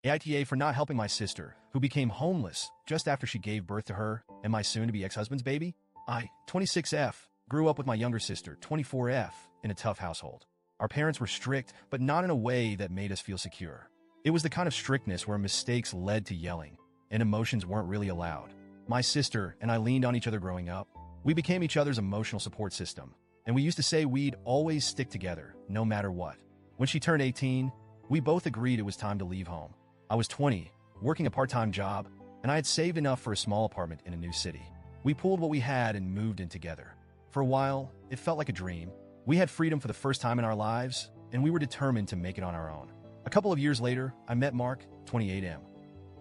AITA for not helping my sister, who became homeless just after she gave birth to her and my soon-to-be ex-husband's baby. I, 26F, grew up with my younger sister, 24F, in a tough household. Our parents were strict, but not in a way that made us feel secure. It was the kind of strictness where mistakes led to yelling, and emotions weren't really allowed. My sister and I leaned on each other growing up. We became each other's emotional support system, and we used to say we'd always stick together, no matter what. When she turned 18, we both agreed it was time to leave home. I was 20, working a part-time job, and I had saved enough for a small apartment in a new city. We pooled what we had and moved in together. For a while, it felt like a dream. We had freedom for the first time in our lives, and we were determined to make it on our own. A couple of years later, I met Mark, 28M.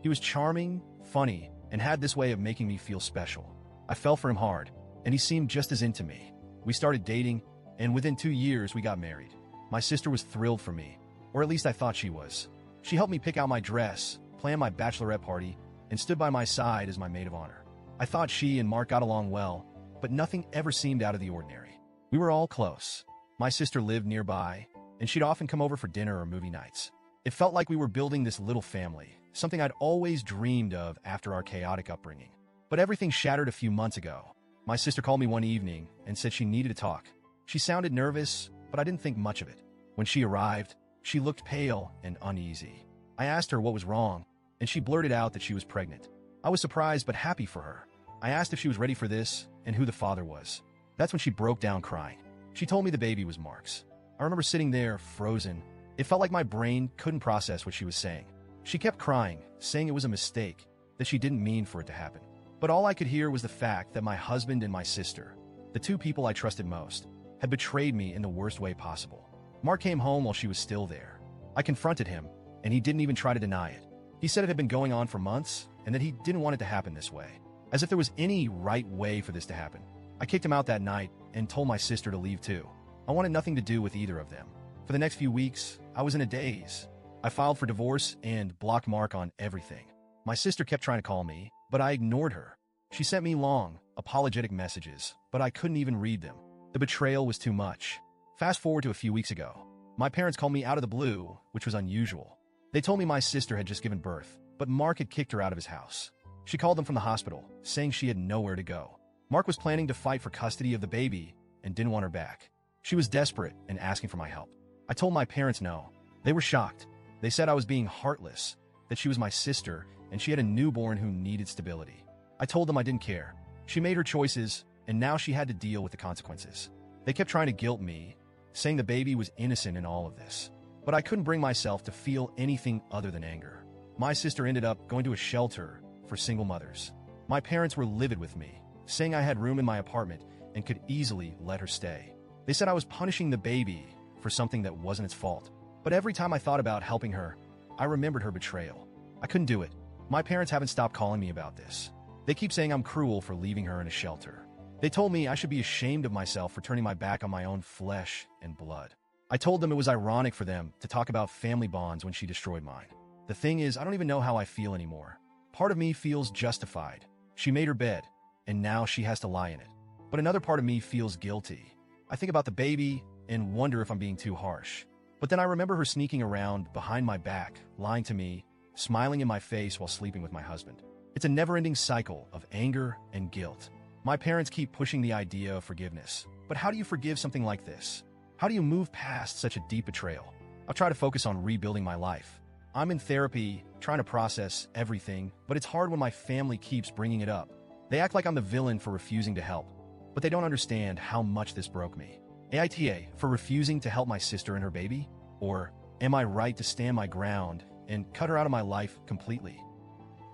He was charming, funny, and had this way of making me feel special. I fell for him hard, and he seemed just as into me. We started dating, and within 2 years, we got married. My sister was thrilled for me, or at least I thought she was. She helped me pick out my dress, plan my bachelorette party, and stood by my side as my maid of honor. I thought she and Mark got along well, but nothing ever seemed out of the ordinary. We were all close. My sister lived nearby, and she'd often come over for dinner or movie nights. It felt like we were building this little family, something I'd always dreamed of after our chaotic upbringing. But everything shattered a few months ago. My sister called me one evening and said she needed to talk. She sounded nervous, but I didn't think much of it. When she arrived, she looked pale and uneasy. I asked her what was wrong, and she blurted out that she was pregnant. I was surprised but happy for her. I asked if she was ready for this and who the father was. That's when she broke down crying. She told me the baby was Mark's. I remember sitting there, frozen. It felt like my brain couldn't process what she was saying. She kept crying, saying it was a mistake, that she didn't mean for it to happen. But all I could hear was the fact that my husband and my sister, the two people I trusted most, had betrayed me in the worst way possible. Mark came home while she was still there. I confronted him, and he didn't even try to deny it. He said it had been going on for months, and that he didn't want it to happen this way. As if there was any right way for this to happen. I kicked him out that night and told my sister to leave too. I wanted nothing to do with either of them. For the next few weeks, I was in a daze. I filed for divorce and blocked Mark on everything. My sister kept trying to call me, but I ignored her. She sent me long, apologetic messages, but I couldn't even read them. The betrayal was too much. Fast forward to a few weeks ago. My parents called me out of the blue, which was unusual. They told me my sister had just given birth, but Mark had kicked her out of his house. She called them from the hospital, saying she had nowhere to go. Mark was planning to fight for custody of the baby and didn't want her back. She was desperate and asking for my help. I told my parents no. They were shocked. They said I was being heartless, that she was my sister, and she had a newborn who needed stability. I told them I didn't care. She made her choices, and now she had to deal with the consequences. They kept trying to guilt me, saying the baby was innocent in all of this. But I couldn't bring myself to feel anything other than anger. My sister ended up going to a shelter for single mothers. My parents were livid with me, saying I had room in my apartment and could easily let her stay. They said I was punishing the baby for something that wasn't its fault. But every time I thought about helping her, I remembered her betrayal. I couldn't do it. My parents haven't stopped calling me about this. They keep saying I'm cruel for leaving her in a shelter. They told me I should be ashamed of myself for turning my back on my own flesh and blood. I told them it was ironic for them to talk about family bonds when she destroyed mine. The thing is, I don't even know how I feel anymore. Part of me feels justified. She made her bed, and now she has to lie in it. But another part of me feels guilty. I think about the baby and wonder if I'm being too harsh. But then I remember her sneaking around behind my back, lying to me, smiling in my face while sleeping with my husband. It's a never-ending cycle of anger and guilt. My parents keep pushing the idea of forgiveness. But how do you forgive something like this? How do you move past such a deep betrayal? I'll try to focus on rebuilding my life. I'm in therapy, trying to process everything, but it's hard when my family keeps bringing it up. They act like I'm the villain for refusing to help, but they don't understand how much this broke me. AITA for refusing to help my sister and her baby? Or am I right to stand my ground and cut her out of my life completely?